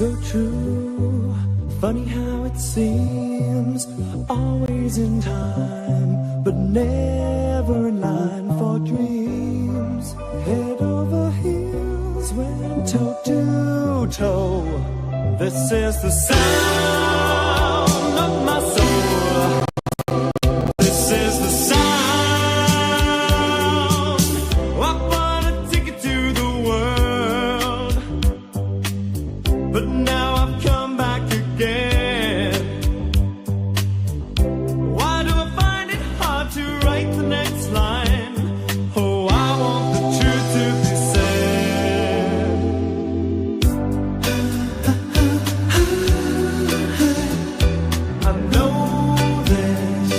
So true, funny how it seems, always in time, but never in line for dreams. Head over heels, went toe to toe. This is the sound of my soul. This is the sound. I bought a ticket to the world, but now I've come back again. Why do I find it hard to write the next line? Oh, I want the truth to be said. I know this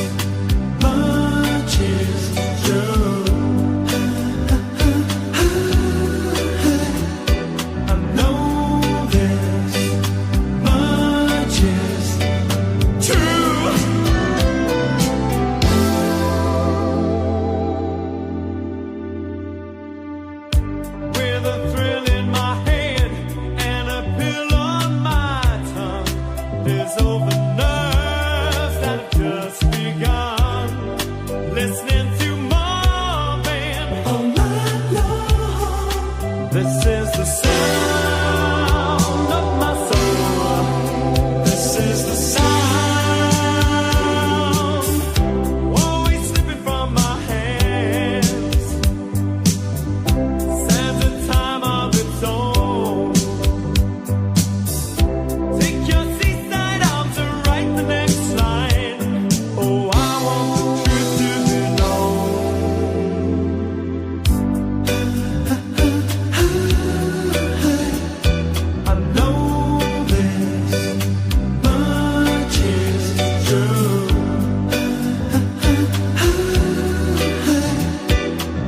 much is true. I know this much is true. With a thrill in my head and a pill on my tongue, there's over nerves that have just begun. Listening to Marvin all night long. This is the sound of my soul. This is the sound, always slipping from my hands. Stands a time of its own. Take your seaside arms and write the next line. Oh, I want the truth to be known. I know this much is true.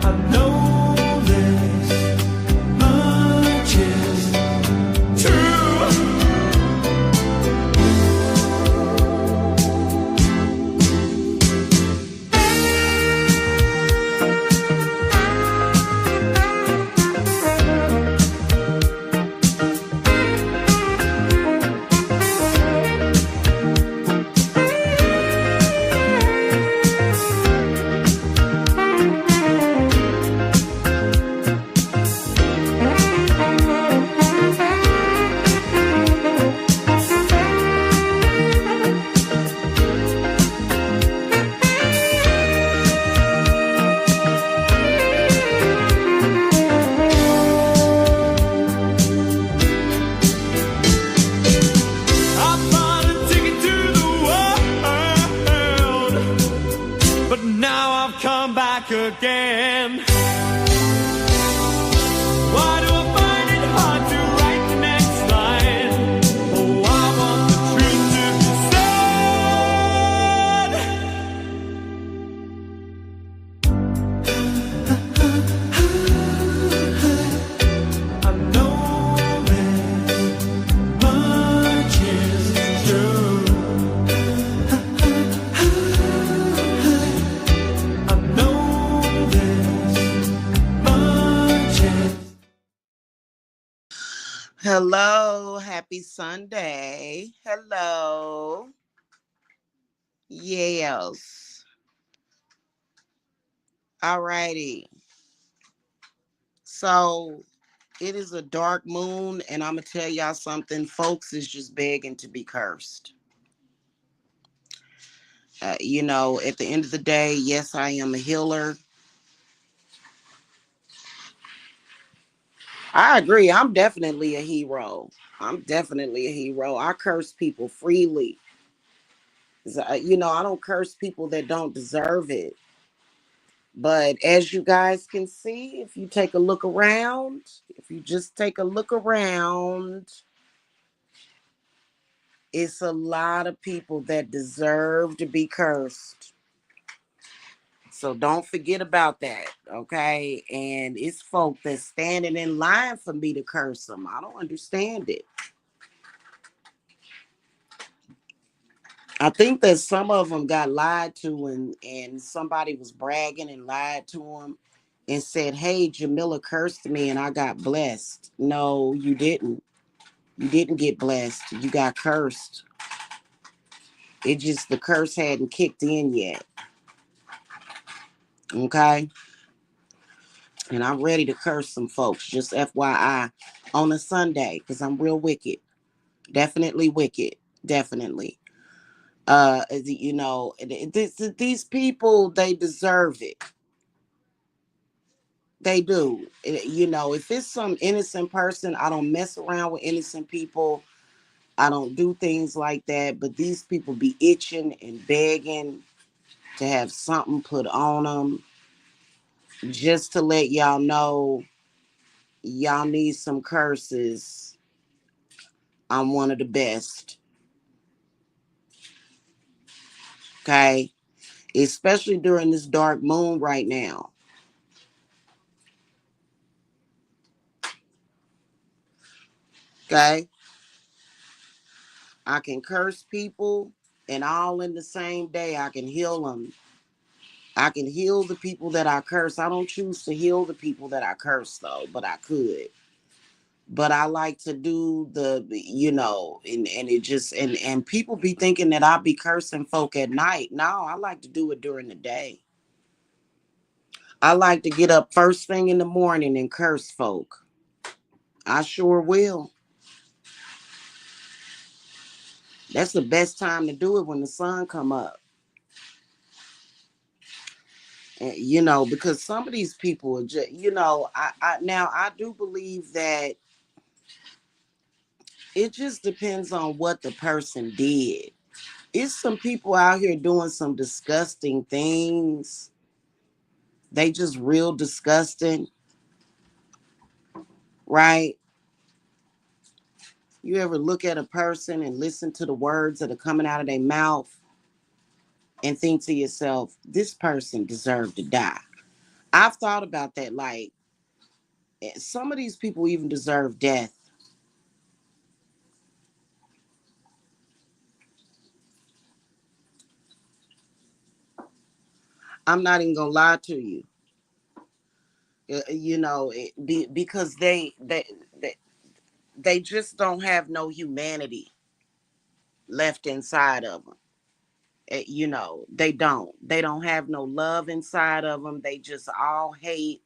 I know this much is true. I bought a ticket to the world, but now I've come back again. Why do I find it hard to write the next line? Oh, I want the truth to be said. I know this much is true. I know this much is. Hello, happy Sunday. Hello. Yalls. All righty. So it is a dark moon, and I'm going to tell y'all something. Folks is just begging to be cursed. At the end of the day, yes, I am a healer. I agree. I'm definitely a hero. I curse people freely. I don't curse people that don't deserve it. But as you guys can see, if you take a look around, if you just take a look around, it's a lot of people that deserve to be cursed. So don't forget about that, okay? And it's folk that's standing in line for me to curse them. I don't understand it. I think that some of them got lied to, and somebody was bragging and lied to them and said, hey, Jamila cursed me and I got blessed. No, you didn't. You didn't get blessed. You got cursed. It just, the curse hadn't kicked in yet. Okay? And I'm ready to curse some folks, just FYI, on a Sunday, because I'm real wicked. Definitely wicked. Definitely. You know, these people, they deserve it. They do. You know, if it's some innocent person, I don't mess around with innocent people. I don't do things like that. But these people be itching and begging to have something put on them, just to let y'all know y'all need some curses. I'm one of the best. Okay? Especially during this dark moon right now. Okay? I can curse people, and all in the same day I can heal them. I can heal the people that I curse. I don't choose to heal the people that I curse though, but I could. But I like to do you know, and it just, and people be thinking that I be cursing folk at night. No, I like to do it during the day. I like to get up first thing in the morning and curse folk. I sure will. That's the best time to do it, when the sun come up. And, you know, because some of these people are just, you know, now I do believe that it just depends on what the person did. It's some people out here doing some disgusting things. They just real disgusting, right? You ever look at a person and listen to the words that are coming out of their mouth and think to yourself, this person deserved to die? I've thought about that. Like, some of these people even deserve death. I'm not even gonna lie to you. You know, because they just don't have no humanity left inside of them. You know, they don't have no love inside of them. They just all hate.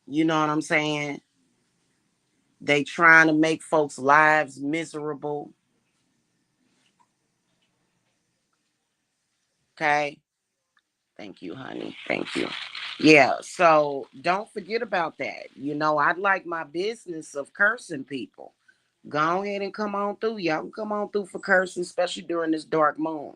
You know what I'm saying? They trying to make folks lives miserable. Okay, thank you, honey, thank you. Yeah, so don't forget about that. You know, I'd like my business of cursing people. Go ahead and come on through. Y'all can come on through for cursing, especially during this dark moon.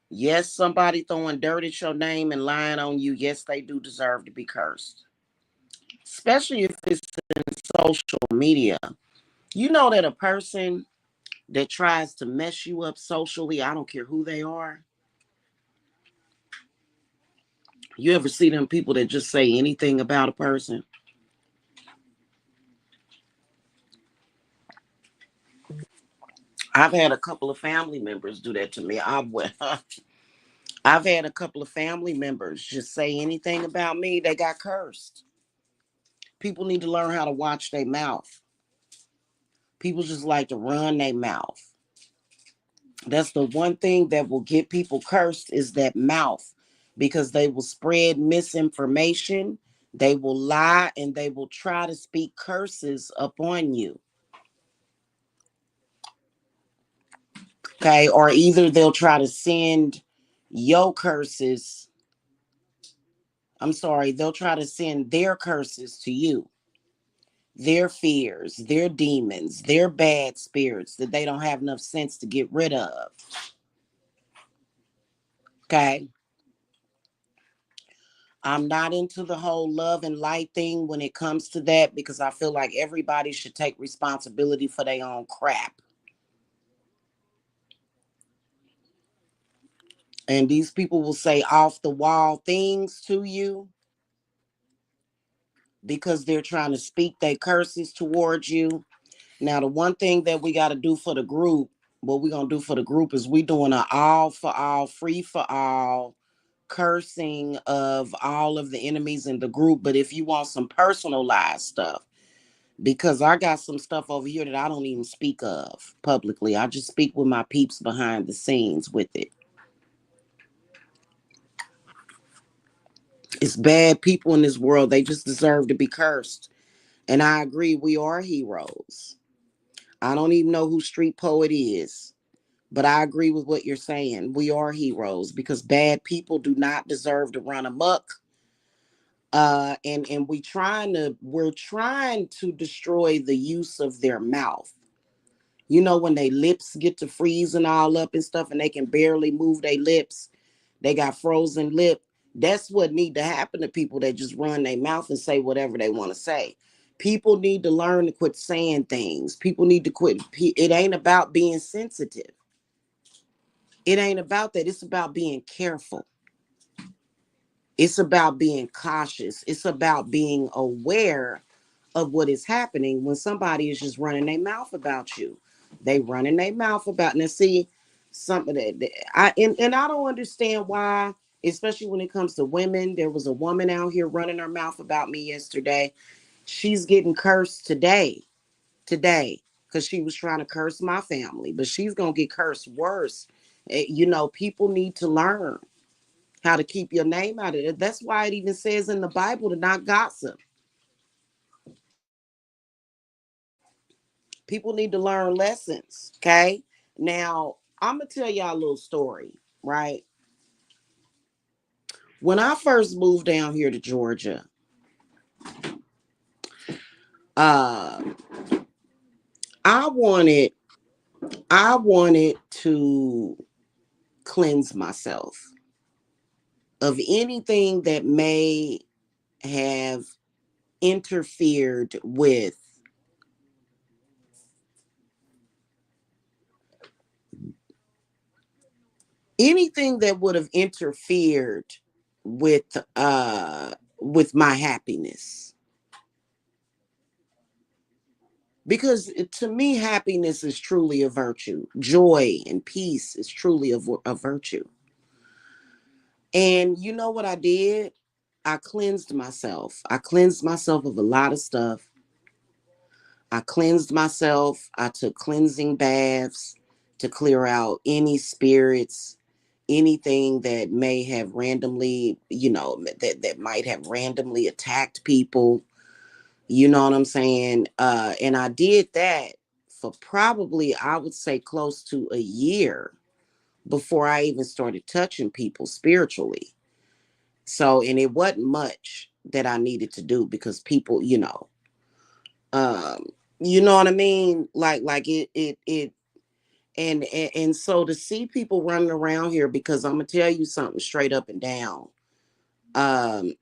Yes, somebody throwing dirt at your name and lying on you. Yes, they do deserve to be cursed. Especially if it's in social media. You know that a person that tries to mess you up socially, I don't care who they are. You ever see them people that just say anything about a person? I've had a couple of family members do that to me. I've had a couple of family members just say anything about me. They got cursed. People need to learn how to watch their mouth. People just like to run their mouth. That's the one thing that will get people cursed, is that mouth, because they will spread misinformation, they will lie, and they will try to speak curses upon you. Okay, or either they'll try to send your curses. I'm sorry, they'll try to send their curses to you, their fears, their demons, their bad spirits that they don't have enough sense to get rid of. Okay. I'm not into the whole love and light thing when it comes to that, because I feel like everybody should take responsibility for their own crap. And these people will say off the wall things to you because they're trying to speak their curses towards you. Now, the one thing that we got to do for the group, what we gonna do for the group is we doing an all for all, free for all cursing of all of the enemies in the group. But if you want some personalized stuff, because I got some stuff over here that I don't even speak of publicly. I just speak with my peeps behind the scenes with it. It's bad people in this world. They just deserve to be cursed. And I agree, we are heroes. I don't even know who Street Poet is, but I agree with what you're saying. We are heroes because bad people do not deserve to run amok. And we're trying to destroy the use of their mouth. You know, when their lips get to freezing all up and stuff and they can barely move their lips, they got frozen lip. That's what need to happen to people that just run their mouth and say whatever they want to say. People need to learn to quit saying things. People need to quit. It ain't about being sensitive. It ain't about that. It's about being careful. It's about being cautious. It's about being aware of what is happening when somebody is just running their mouth about you. They running their mouth about. Now see, something that and I don't understand why, especially when it comes to women. There was a woman out here running her mouth about me yesterday. She's getting cursed today, because she was trying to curse my family, but she's gonna get cursed worse. You know, people need to learn how to keep your name out of it. That's why it even says in the Bible to not gossip. People need to learn lessons. Okay. Now, I'm going to tell y'all a little story, right? When I first moved down here to Georgia, uh, I wanted, I wanted to cleanse myself of anything that may have interfered with anything that would have interfered with with my happiness, because to me happiness is truly a virtue. Joy and peace is truly a virtue. And you know what I did? I cleansed myself of a lot of stuff. I cleansed myself. I took cleansing baths to clear out any spirits, anything that may have randomly, that might have randomly attacked people. You know what I'm saying? And I did that for probably, I would say, close to a year before I even started touching people spiritually. So, and it wasn't much that I needed to do because people, um, you know what I mean? Like it, and so to see people running around here, because I'm gonna tell you something straight up and down. Um,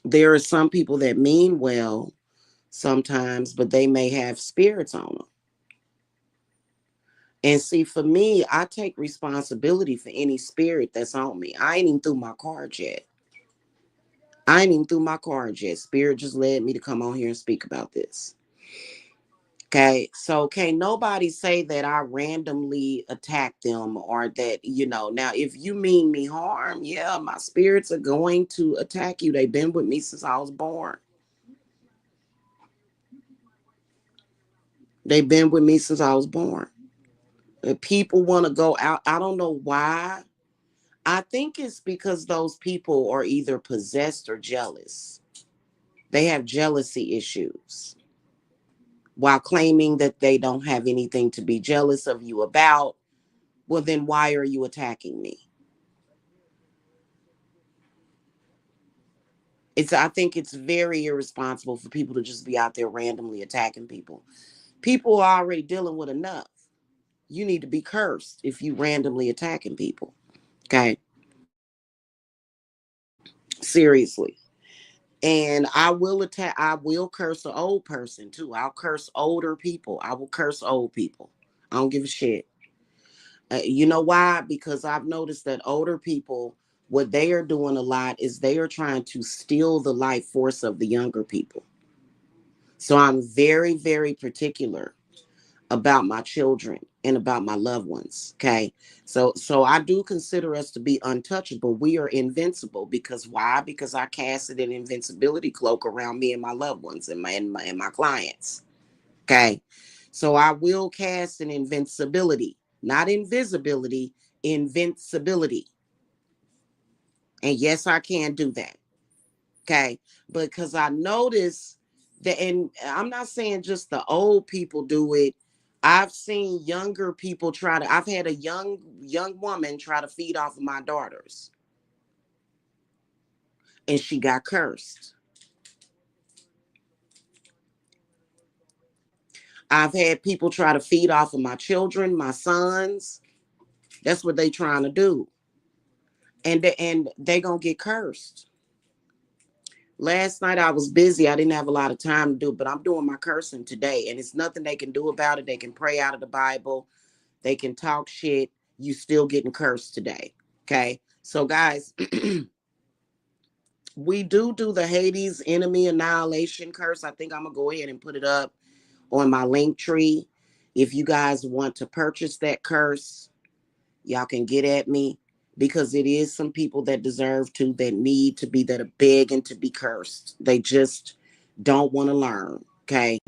there are some people that mean well sometimes, but they may have spirits on them. And see, for me, I take responsibility for any spirit that's on me. I ain't even through my cards yet. I ain't even through my cards yet. Spirit just led me to come on here and speak about this. Okay, so can't nobody say that I randomly attack them or that, now if you mean me harm, yeah, my spirits are going to attack you. They've been with me since I was born. They've been with me since I was born. If people want to go out, I don't know why. I think it's because those people are either possessed or jealous. They have jealousy issues while claiming that they don't have anything to be jealous of you about. Well, then why are you attacking me? I think it's very irresponsible for people to just be out there randomly attacking people. People are already dealing with enough. You need to be cursed if you randomly attacking people. Okay. Seriously. And I will curse an old person too. I'll curse older people. I will curse old people. I don't give a shit. You know why? Because I've noticed that older people, what they are doing a lot is they are trying to steal the life force of the younger people. So I'm very, very particular about my children and about my loved ones. Okay. So I do consider us to be untouchable. We are invincible because why? Because I casted an invincibility cloak around me and my loved ones and my clients. Okay. So I will cast an invincibility, not invisibility, invincibility. And yes, I can do that. Okay. Because I notice that, and I'm not saying just the old people do it. I've seen younger people try to, I've had a young woman try to feed off of my daughters, and she got cursed. I've had people try to feed off of my children, my sons. That's what they trying to do. And they gonna get cursed. Last night I was busy. I didn't have a lot of time to do it, but I'm doing my cursing today, and it's nothing they can do about it. They can pray out of the Bible. They can talk shit. You still getting cursed today. Okay. So guys, we do the Hades enemy annihilation curse. I think I'm gonna go ahead and put it up on my link tree. If you guys want to purchase that curse, y'all can get at me, because it is some people that deserve to, that need to be, that are begging to be cursed. They just don't want to learn. Okay.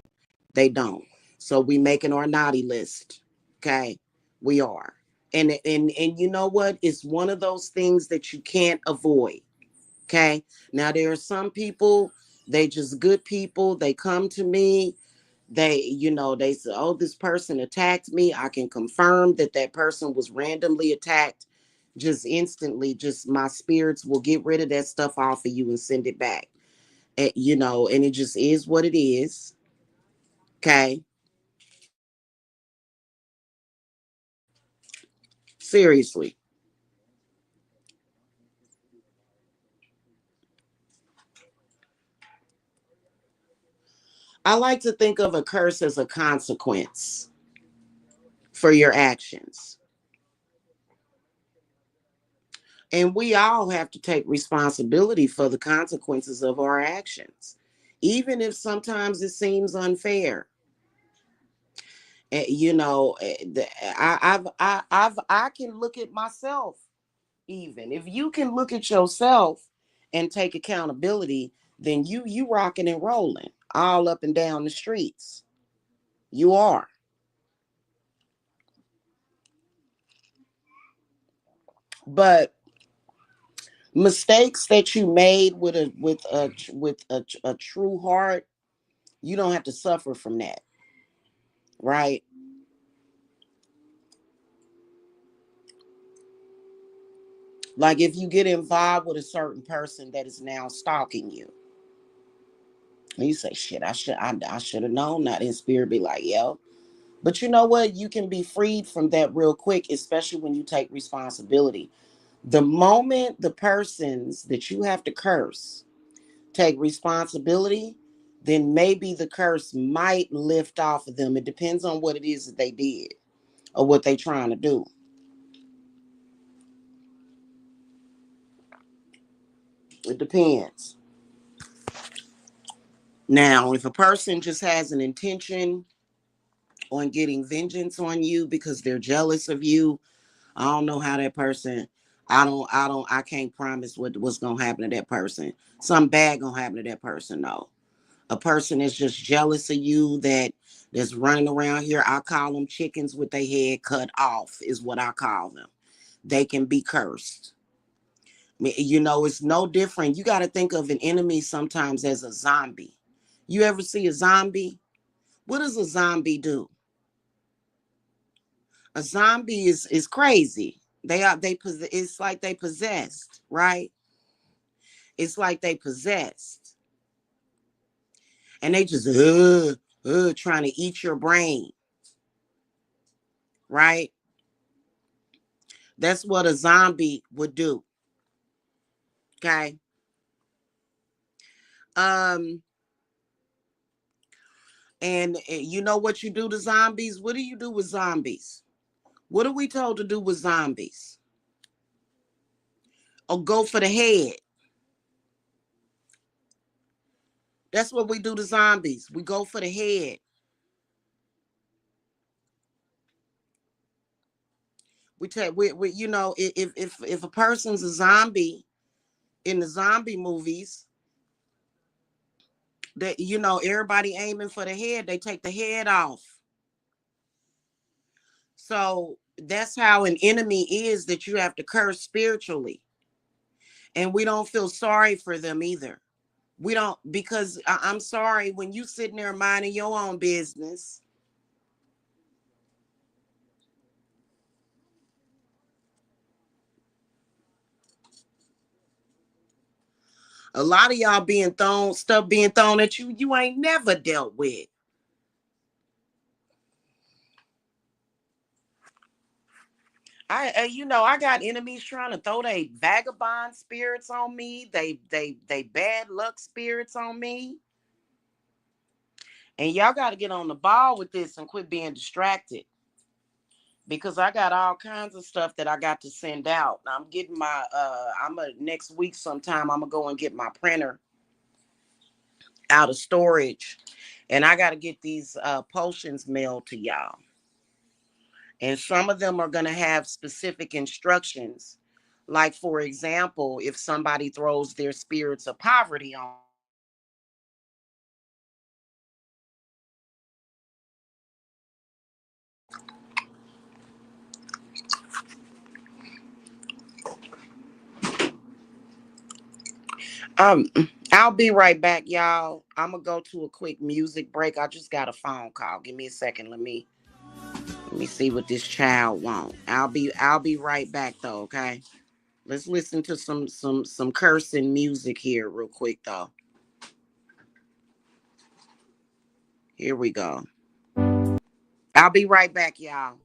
They don't. So we making our naughty list. Okay. We are. And you know what? It's one of those things that you can't avoid. Okay. Now there are some people, they just good people. They come to me. They say, oh, this person attacked me. I can confirm that that person was randomly attacked. Just instantly, just my spirits will get rid of that stuff off of you and send it back. And it just is what it is. Okay. Seriously. I like to think of a curse as a consequence for your actions. And we all have to take responsibility for the consequences of our actions, even if sometimes it seems unfair. I can look at myself. Even if you can look at yourself and take accountability, then you rocking and rolling all up and down the streets. You are. But mistakes that you made with a true heart, you don't have to suffer from that, right? Like if you get involved with a certain person that is now stalking you, and you say, "Shit, I should have known that." In spirit, be like, "Yo." But you know what? You can be freed from that real quick, especially when you take responsibility. The moment the persons that you have to curse take responsibility, then maybe the curse might lift off of them. It depends on what it is that they did or what they trying to do. It depends. Now, if a person just has an intention on getting vengeance on you because they're jealous of you, I don't know how that person. I can't promise what's gonna happen to that person. Something bad gonna happen to that person. No, a person is just jealous of you that's running around here. I call them chickens with their head cut off. Is what I call them. They can be cursed. It's no different. You got to think of an enemy sometimes as a zombie. You ever see a zombie? What does a zombie do? A zombie is crazy. It's like they possessed, right? It's like they possessed. And they just trying to eat your brain, right? That's what a zombie would do. Okay. Um, and you know what you do to zombies? What do you do with zombies? What are we told to do with zombies? Or go for the head. That's what we do to zombies. We go for the head. we you know, if a person's a zombie in the zombie movies, that, you know, everybody aiming for the head, they take the head off. So that's how an enemy is, that you have to curse spiritually. And we don't feel sorry for them either. We don't, because I'm sorry, when you sitting there minding your own business, a lot of y'all being thrown, stuff being thrown at you, you ain't never dealt with. You know, I got enemies trying to throw they vagabond spirits on me. They bad luck spirits on me. And y'all got to get on the ball with this and quit being distracted, because I got all kinds of stuff that I got to send out. I'm getting my next week sometime I'm gonna go and get my printer out of storage, and I got to get these potions mailed to y'all. And some of them are going to have specific instructions. Like, for example, if somebody throws their spirits of poverty on, um, I'll be right back, y'all. I'm gonna go to a quick music break. I just got a phone call. Give me a second. Let me see what this child want. I'll be right back though, okay? Let's listen to some cursing music here real quick though. Here we go. I'll be right back, y'all.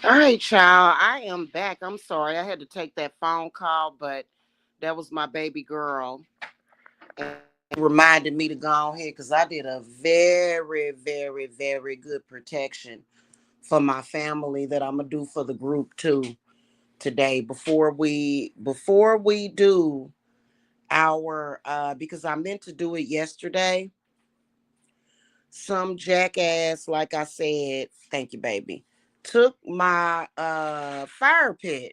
All right, child. I am back. I'm sorry. I had to take that phone call, but that was my baby girl. And it reminded me to go ahead because I did a very, very, very good protection for my family that I'm gonna do for the group too today. Before we do our because I meant to do it yesterday. Some jackass, like I said, thank you, baby, took my fire pit,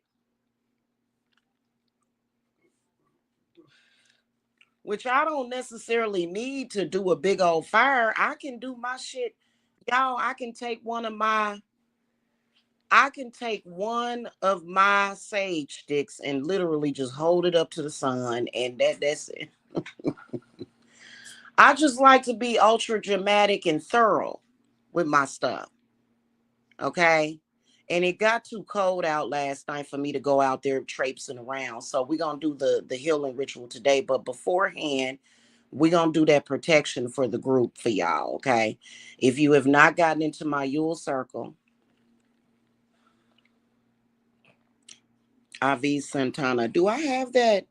which I don't necessarily need to do a big old fire. I can do my shit. Y'all, I can take one of my sage sticks and literally just hold it up to the sun and that's it. I just like to be ultra dramatic and thorough with my stuff. Okay. And it got too cold out last night for me to go out there traipsing around. So we're gonna do the healing ritual today. But beforehand, we're gonna do that protection for the group for y'all. Okay. If you have not gotten into my Yule circle, IV Santana. Do I have that?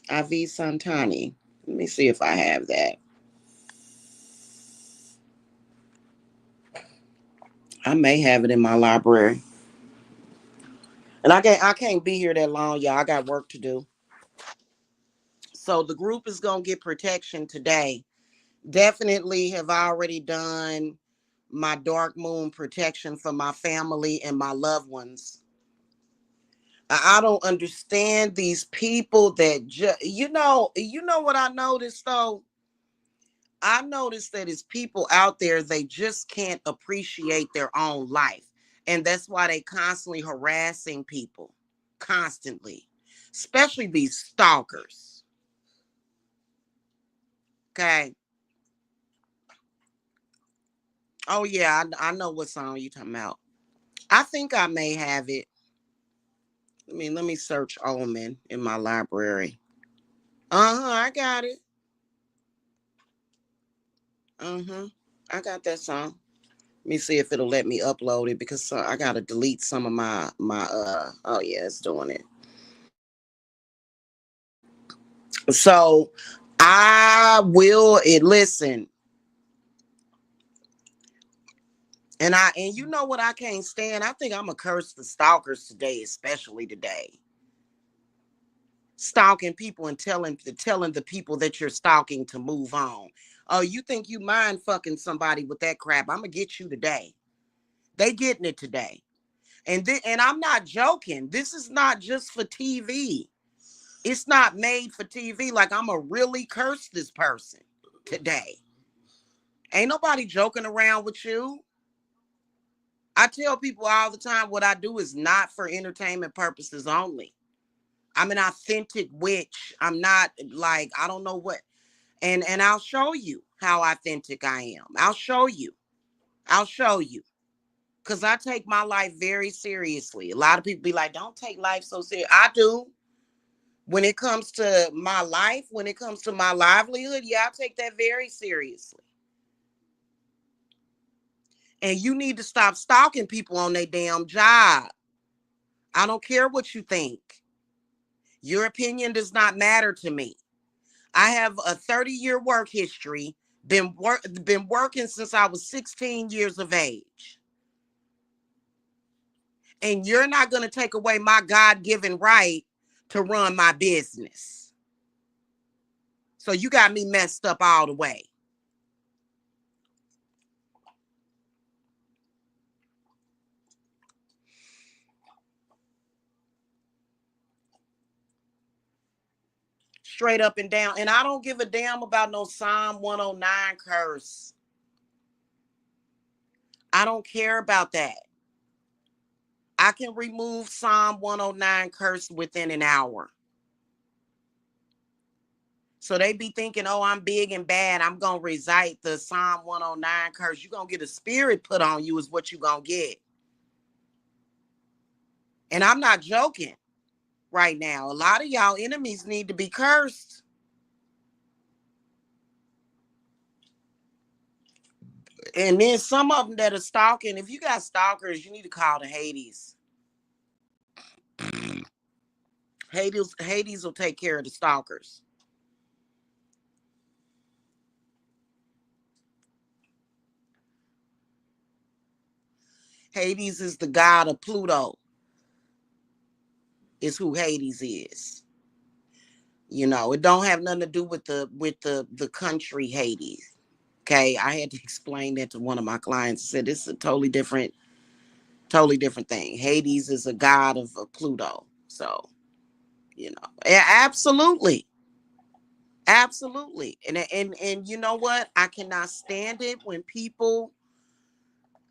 IV Santani. Let me see if I have that. I may have it in my library. And I can't be here that long, y'all. I got work to do. So the group is gonna get protection today. Definitely have already done my dark moon protection for my family and my loved ones. I don't understand these people that you know what I noticed though. I noticed that it's people out there they just can't appreciate their own life, and that's why they constantly harassing people, constantly, especially these stalkers. Okay. Oh yeah, I know what song you talking about. I think I may have it. Let me search Omen in my library. Uh-huh, I got it. Uh-huh. I got that song. Let me see if it'll let me upload it because I gotta delete some of my oh yeah, it's doing it. So I will it listen. And you know what I can't stand? I think I'm gonna curse the stalkers today, especially today. Stalking people and telling the people that you're stalking to move on. Oh, you think you mind fucking somebody with that crap? I'm gonna get you today. They getting it today. And I'm not joking. This is not just for TV. It's not made for TV. Like I'm gonna really curse this person today. Ain't nobody joking around with you. I tell people all the time what I do is not for entertainment purposes only. I'm an authentic witch. I'm not like I don't know what and I'll show you how authentic I am. I'll show you. I'll show you. Cause I take my life very seriously. A lot of people be like, don't take life so serious. I do. When it comes to my life, when it comes to my livelihood, yeah, I take that very seriously. And you need to stop stalking people on their damn job. I don't care what you think. Your opinion does not matter to me. I have a 30-year work history, been working since I was 16 years of age. And you're not going to take away my God-given right to run my business. So you got me messed up all the way. Straight up and down. And I don't give a damn about no Psalm 109 curse. I don't care about that. I can remove Psalm 109 curse within an hour. So they be thinking, oh, I'm big and bad. I'm going to recite the Psalm 109 curse. You're going to get a spirit put on you is what you're going to get. And I'm not joking right now. A lot of y'all enemies need to be cursed. And then some of them that are stalking, if you got stalkers, you need to call the Hades. Hades will take care of the stalkers. Hades is the god of Pluto, is who Hades is. You know, it don't have nothing to do with the country Hades. Okay, I had to explain that to one of my clients. I said this is a totally different thing. Hades is a god of Pluto. So, you know, absolutely. Absolutely. And you know what? I cannot stand it when people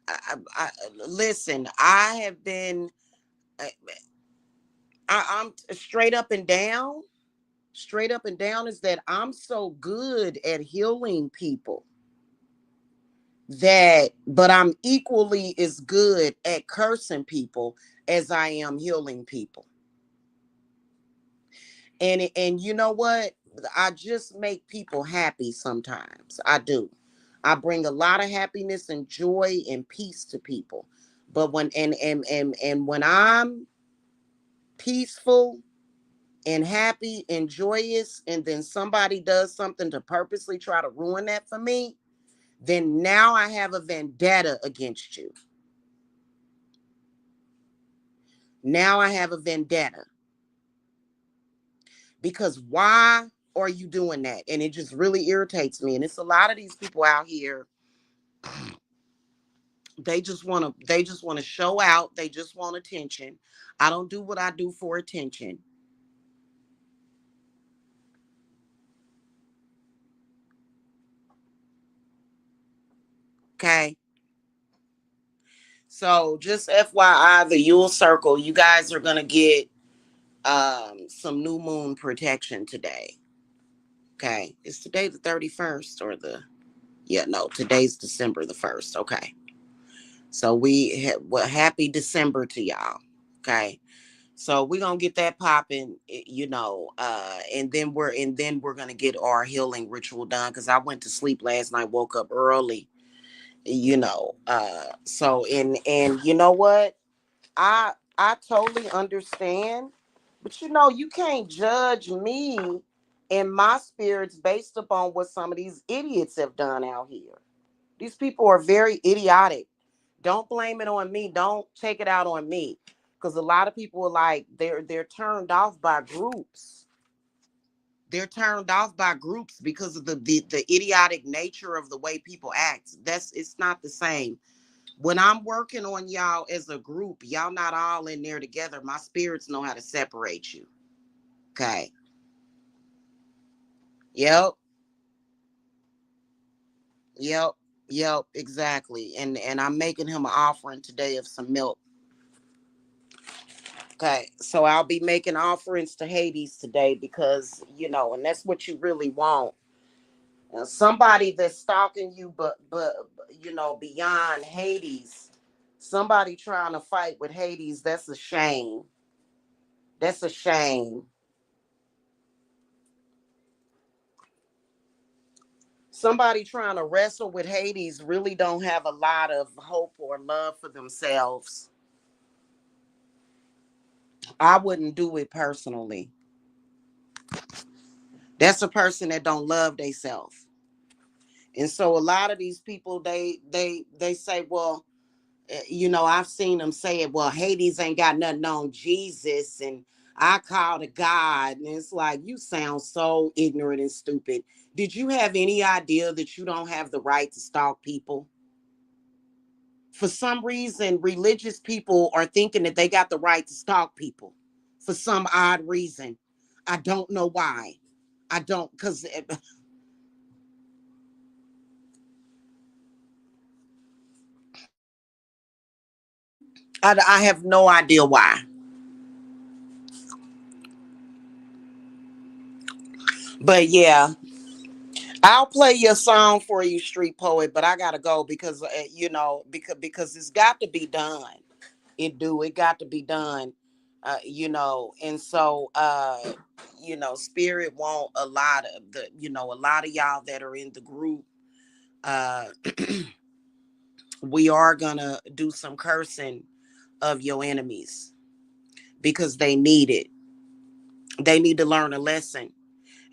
I listen, I have been I, I'm straight up and down is that I'm so good at healing people that, but I'm equally as good at cursing people as I am healing people. And you know what? I just make people happy sometimes. I do. I bring a lot of happiness and joy and peace to people. But when and when I'm peaceful and happy and joyous, and then somebody does something to purposely try to ruin that for me, then now I have a vendetta against you. Now I have a vendetta. Because why are you doing that? And it just really irritates me. And it's a lot of these people out here, they just want to show out. They just want attention. I don't do what I do for attention. Okay. So just FYI, the Yule Circle, you guys are gonna get some new moon protection today. Okay. Is today the 31st or the yeah, no, today's December the 1st. Okay. So well, happy December to y'all. Okay. So we're gonna get that popping, you know, and then we're gonna get our healing ritual done because I went to sleep last night, woke up early, you know. So and you know what? I totally understand, but you know, you can't judge me and my spirits based upon what some of these idiots have done out here. These people are very idiotic. Don't blame it on me. Don't take it out on me. Because a lot of people are like they're turned off by groups. They're turned off by groups because of the idiotic nature of the way people act. It's not the same. When I'm working on y'all as a group, y'all not all in there together. My spirits know how to separate you. Okay. Yep. Yep. Yep. Exactly. And I'm making him an offering today of some milk. Okay, so I'll be making offerings to Hades today because, you know, and that's what you really want. Somebody that's stalking you, but you know, beyond Hades, somebody trying to fight with Hades, that's a shame. That's a shame. Somebody trying to wrestle with Hades really don't have a lot of hope or love for themselves. I wouldn't do it personally. That's a person that don't love themselves. And so a lot of these people they say, well, you know, I've seen them say it, well, Hades ain't got nothing on Jesus and I call to God. And it's like, you sound so ignorant and stupid. Did you have any idea that you don't have the right to stalk people? For some reason, religious people are thinking that they got the right to stalk people for some odd reason. I don't know why. I don't, because I have no idea why. But yeah, I'll play your song for you, street poet. But I gotta go because you know, because it's got to be done. It got to be done. You know, and so you know, spirit want a lot of y'all that are in the group. Uh, we are gonna do some cursing of your enemies because they need it. They need to learn a lesson.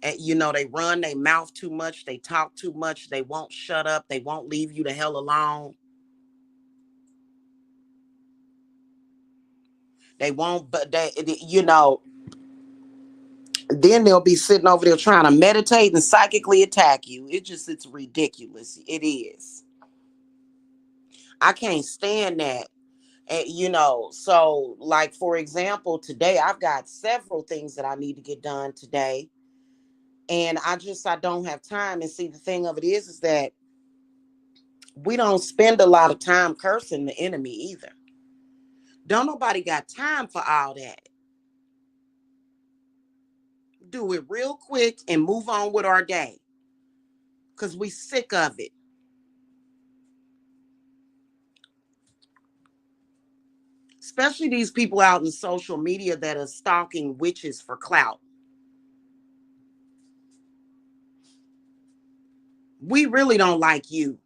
And, you know, they run their mouth too much, they talk too much, they won't shut up, they won't leave you the hell alone. They won't, but you know, then they'll be sitting over there trying to meditate and psychically attack you. It's ridiculous. It is. I can't stand that. And, you know, so like for example, today I've got several things that I need to get done today. And I don't have time. And see, the thing of it is that we don't spend a lot of time cursing the enemy either. Don't nobody got time for all that. Do it real quick and move on with our day. Cause we sick of it. Especially these people out in social media that are stalking witches for clout. We really don't like you.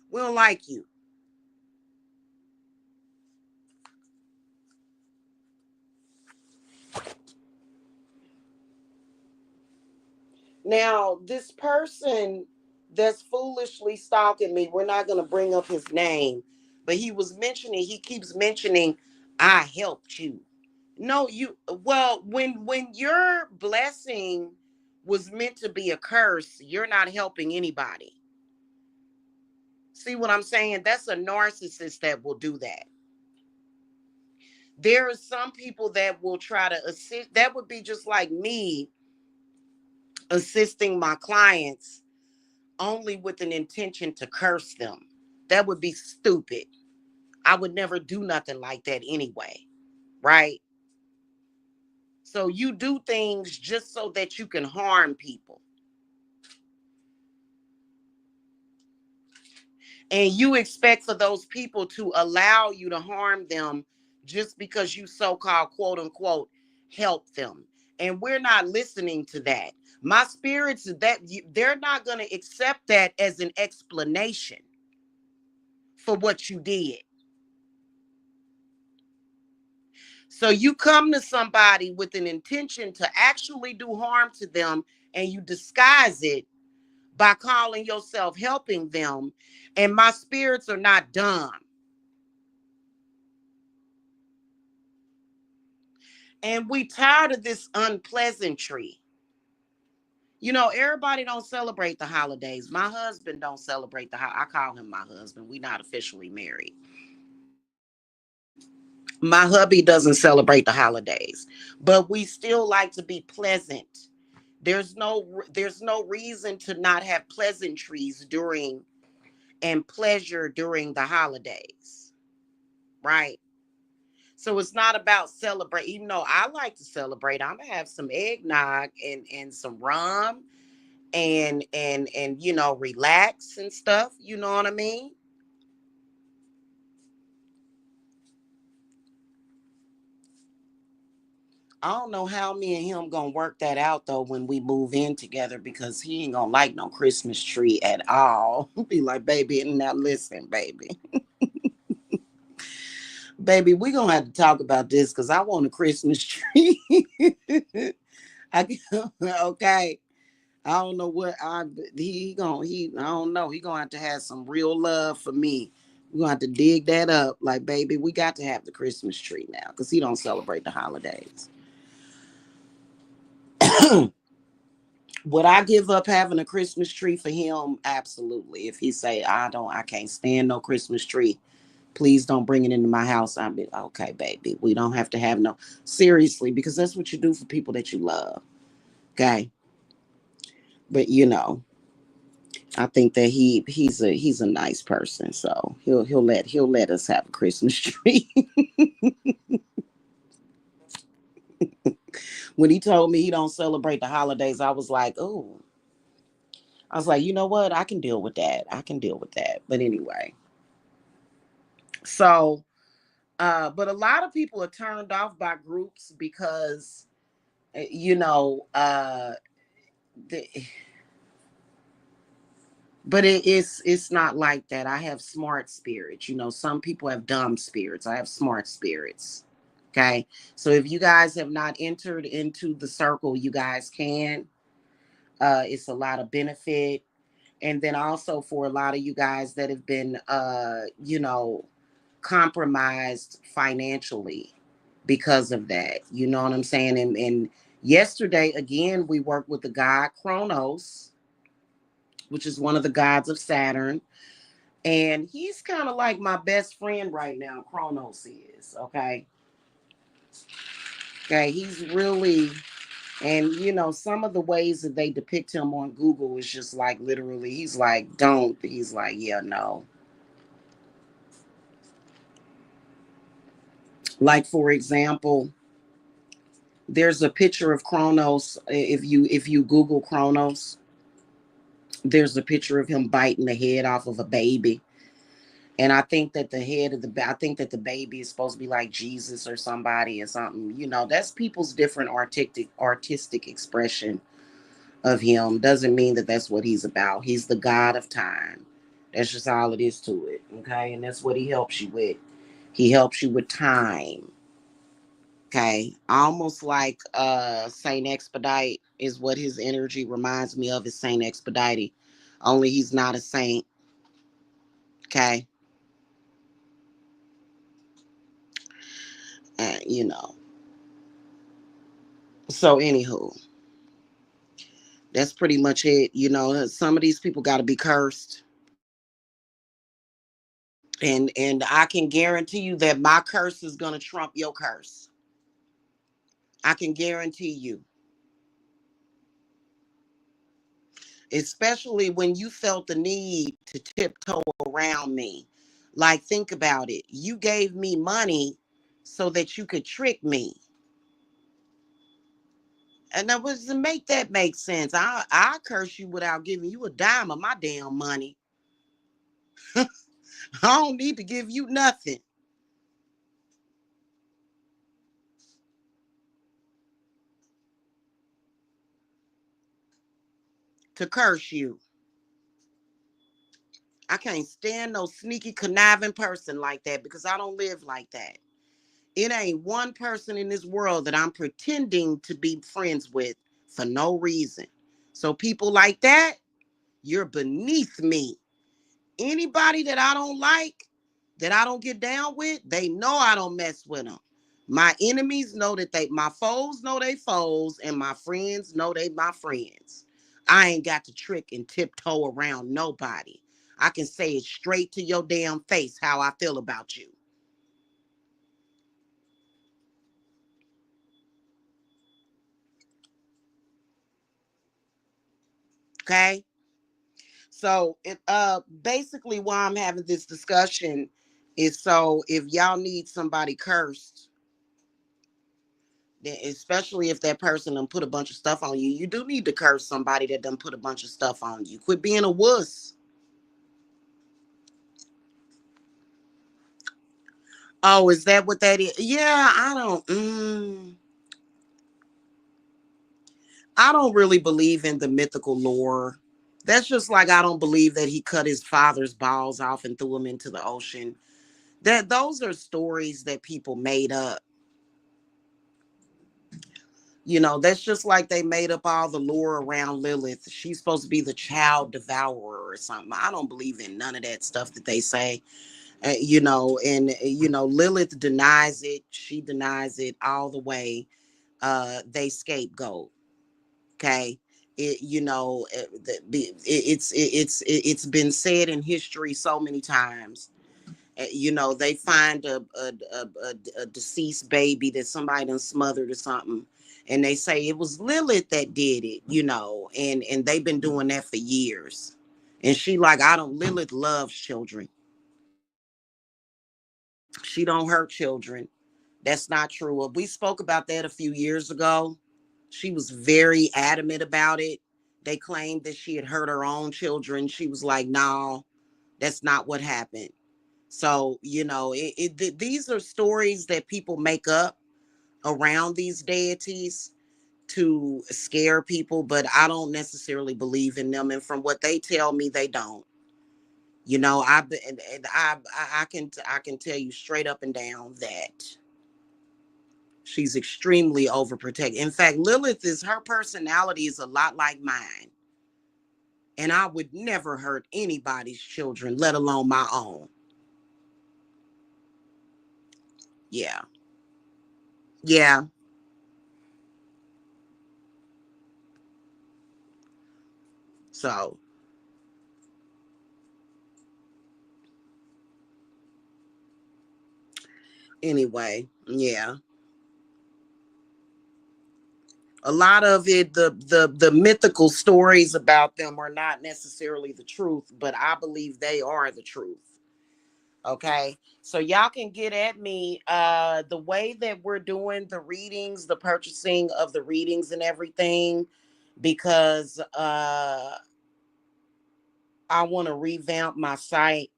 We don't like you. Now, this person that's foolishly stalking me, we're not going to bring up his name, but he keeps mentioning, I helped you. No, well, when your blessing was meant to be a curse, you're not helping anybody. See what I'm saying? That's a narcissist that will do that. There are some people that will try to assist. That would be just like me assisting my clients only with an intention to curse them. That would be stupid. I would never do nothing like that anyway, right? So you do things just so that you can harm people. And you expect for those people to allow you to harm them just because you so-called quote unquote help them. And we're not listening to that. My spirits they're not going to accept that as an explanation for what you did. So you come to somebody with an intention to actually do harm to them and you disguise it by calling yourself helping them. And my spirits are not dumb. And we tired of this unpleasantry. You know, everybody don't celebrate the holidays. My husband don't celebrate I call him my husband. We not officially married. My hubby doesn't celebrate the holidays, but we still like to be pleasant. There's no reason to not have pleasantries during and pleasure during the holidays, right? So it's not about celebrate. Even though I like to celebrate, I'm gonna have some eggnog and some rum and you know relax and stuff. You know what I mean? I don't know how me and him gonna work that out though when we move in together because he ain't gonna like no Christmas tree at all. Be like, baby, now listen, baby, baby, we gonna have to talk about this because I want a Christmas tree. I, okay. I don't know what I don't know. He gonna have to have some real love for me. We're gonna have to dig that up. Like, baby, we got to have the Christmas tree now because he don't celebrate the holidays. Would I give up having a Christmas tree for him? Absolutely. If he say I can't stand no Christmas tree, please don't bring it into my house. I'll be okay, baby. We don't have to have no seriously because that's what you do for people that you love. Okay, but you know, I think that he's a nice person, so he'll let us have a Christmas tree. When he told me he don't celebrate the holidays, I was like, oh, I was like, you know what? I can deal with that. I can deal with that. But anyway, so but a lot of people are turned off by groups because you know, the, but it's not like that. I have smart spirits. You know, some people have dumb spirits. I have smart spirits. Okay. So if you guys have not entered into the circle, you guys can. It's a lot of benefit. And then also for a lot of you guys that have been you know, compromised financially because of that. You know what I'm saying? And yesterday again we worked with the god Kronos, which is one of the gods of Saturn. And he's kind of like my best friend right now. Kronos is okay. Okay, he's really, and you know, some of the ways that they depict him on Google is just like literally, he's like, don't, he's like, yeah, no. Like for example, there's a picture of Kronos. If you Google Kronos, there's a picture of him biting the head off of a baby. And I think that I think that the baby is supposed to be like Jesus or somebody or something. You know, that's people's different artistic expression of him. Doesn't mean that that's what he's about. He's the god of time. That's just all it is to it. Okay, and that's what he helps you with. He helps you with time. Okay, almost like Saint Expedite is what his energy reminds me of. Is Saint Expedite, only he's not a saint. Okay, you know. So anywho, that's pretty much it. You know, some of these people got to be cursed, and I can guarantee you that my curse is gonna trump your curse. I can guarantee you, especially when you felt the need to tiptoe around me. Like, think about it. You gave me money so that you could trick me. And that was to make that make sense. I curse you without giving you a dime of my damn money. I don't need to give you nothing to curse you. I can't stand no sneaky conniving person like that because I don't live like that. It ain't one person in this world that I'm pretending to be friends with for no reason. So people like that, you're beneath me. Anybody that I don't like, that I don't get down with, they know I don't mess with them. My enemies know that my foes know they foes, and my friends know they my friends. I ain't got to trick and tiptoe around nobody. I can say it straight to your damn face how I feel about you. Okay? So it basically why I'm having this discussion is so if y'all need somebody cursed, especially if that person done put a bunch of stuff on you, you do need to curse somebody that done put a bunch of stuff on you. Quit being a wuss. Oh, is that what that is? Yeah, I don't really believe in the mythical lore. That's just like I don't believe that he cut his father's balls off and threw them into the ocean. That those are stories that people made up. You know, that's just like they made up all the lore around Lilith. She's supposed to be the child devourer or something. I don't believe in none of that stuff that they say. You know, and you know, Lilith denies it. She denies it all the way. They scapegoat. Okay. It, you know, it's been said in history so many times. You know, they find a deceased baby that somebody done smothered or something, and they say it was Lilith that did it. You know, and they've been doing that for years. And she like, I don't. Lilith loves children. She don't hurt children. That's not true. We spoke about that a few years ago. She was very adamant about it. They claimed that she had hurt her own children. She was like, no, that's not what happened. So, you know, these are stories that people make up around these deities. to scare people, but I don't necessarily believe in them. And from what they tell me, they don't. You know, I can tell you straight up and down that she's extremely overprotective. In fact, Lilith is her personality is a lot like mine, and I would never hurt anybody's children, let alone my own. Yeah, yeah. So anyway, yeah. A lot of it, the mythical stories about them are not necessarily the truth, but I believe they are the truth. Okay, so y'all can get at me. The way that we're doing the readings, the purchasing of the readings and everything, because I want to revamp my site,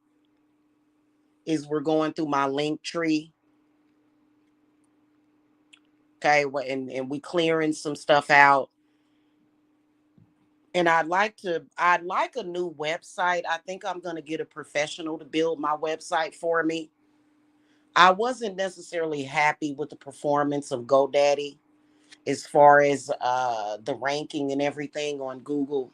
is we're going through my link tree. Okay, and we clearing some stuff out. And I'd like a new website. I think I'm gonna get a professional to build my website for me. I wasn't necessarily happy with the performance of GoDaddy as far as the ranking and everything on Google.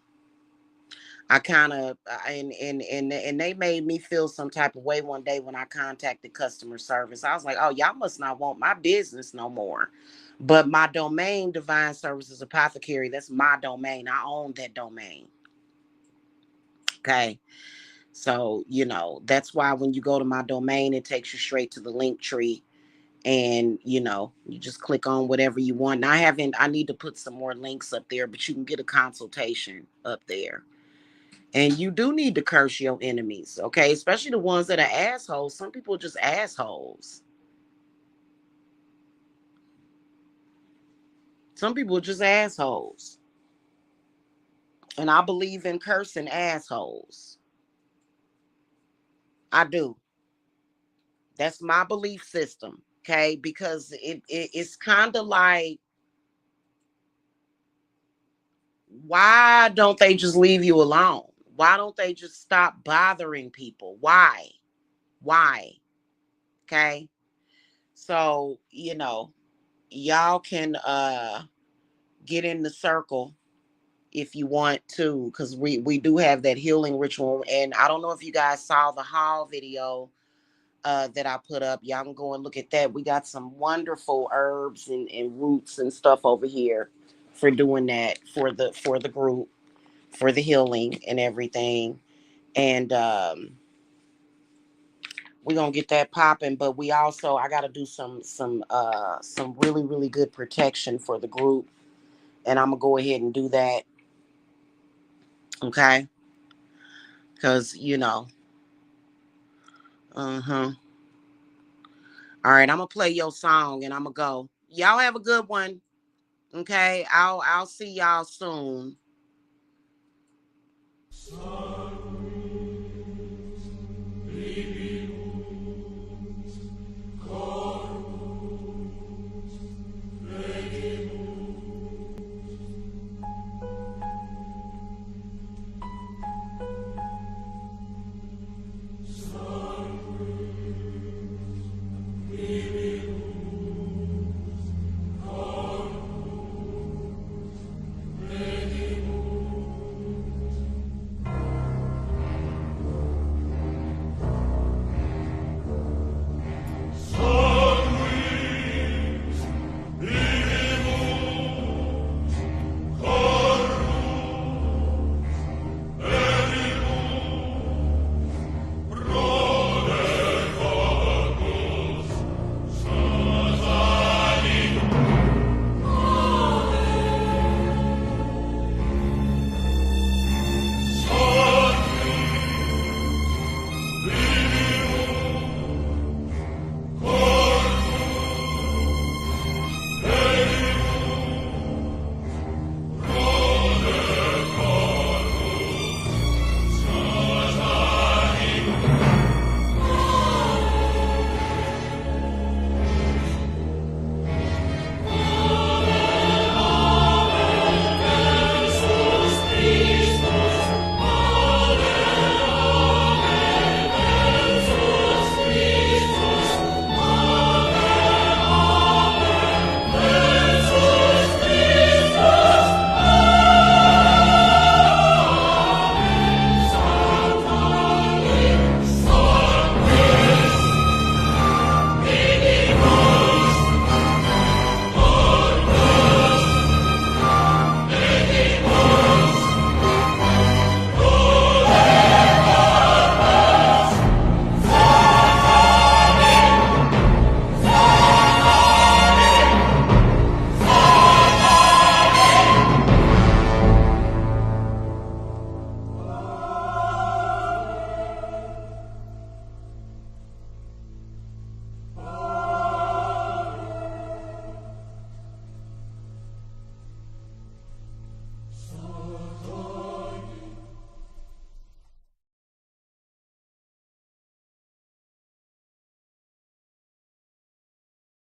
I kind of and they made me feel some type of way one day when I contacted customer service. I was like, "Oh, y'all must not want my business no more." But my domain, Divine Services Apothecary, that's my domain. I own that domain. Okay. So, you know, that's why when you go to my domain, it takes you straight to the link tree. And, you know, you just click on whatever you want. And I need to put some more links up there, but you can get a consultation up there. And you do need to curse your enemies, okay? Especially the ones that are assholes. Some people are just assholes. Some people are just assholes. And I believe in cursing assholes. I do. That's my belief system, okay? Because it's kind of like, why don't they just leave you alone? Why don't they just stop bothering people? Why? Why? Okay? So, you know, y'all can get in the circle if you want to, because we do have that healing ritual. And I don't know if you guys saw the haul video that I put up. Y'all can go and look at that. We got some wonderful herbs and roots and stuff over here for doing that for the group, for the healing and everything. And we're gonna get that popping. But we also, I gotta do some really, really good protection for the group. And I'm gonna go ahead and do that. Okay. Cause you know, uh-huh. All right, I'm gonna play your song and I'm gonna go. Y'all have a good one. Okay. I'll see y'all soon.